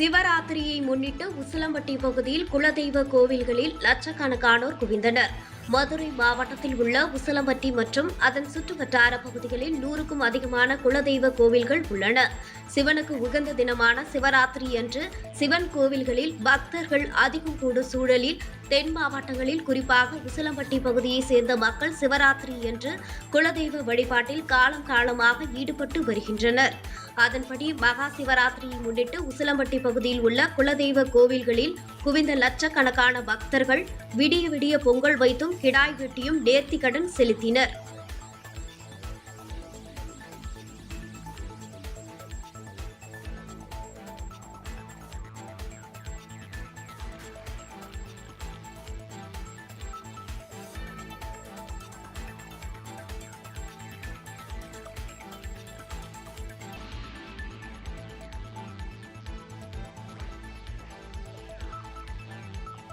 சிவராத்திரியை முன்னிட்டு உசிலம்பட்டி பகுதியில் குலதெய்வ கோவில்களில் லட்சக்கணக்கானோர் குவிந்தனர். மதுரை மாவட்டத்தில் உள்ள உசிலம்பட்டி மற்றும் அதன் சுற்றுவட்டார பகுதிகளில் 100க்கும் அதிகமான குலதெய்வ கோவில்கள் உள்ளன. சிவனுக்கு உகந்த தினமான சிவராத்திரி அன்று சிவன் கோவில்களில் பக்தர்கள் அதிகம் கூடும் சூழலில் தென் மாவட்டங்களில் குறிப்பாக உசிலம்பட்டி பகுதியைச் சேர்ந்த மக்கள் சிவராத்திரி என்று குலதெய்வ வழிபாட்டில் காலமாக ஈடுபட்டு வருகின்றனர். அதன்படி மகா சிவராத்திரியை முன்னிட்டு உசிலம்பட்டி பகுதியில் உள்ள குலதெய்வ கோவில்களில் குவிந்த லட்சக்கணக்கான பக்தர்கள் விடிய விடிய பொங்கல் வைத்தும் கிடாய் வெட்டியும் நேர்த்திக்கடன் செலுத்தினர்.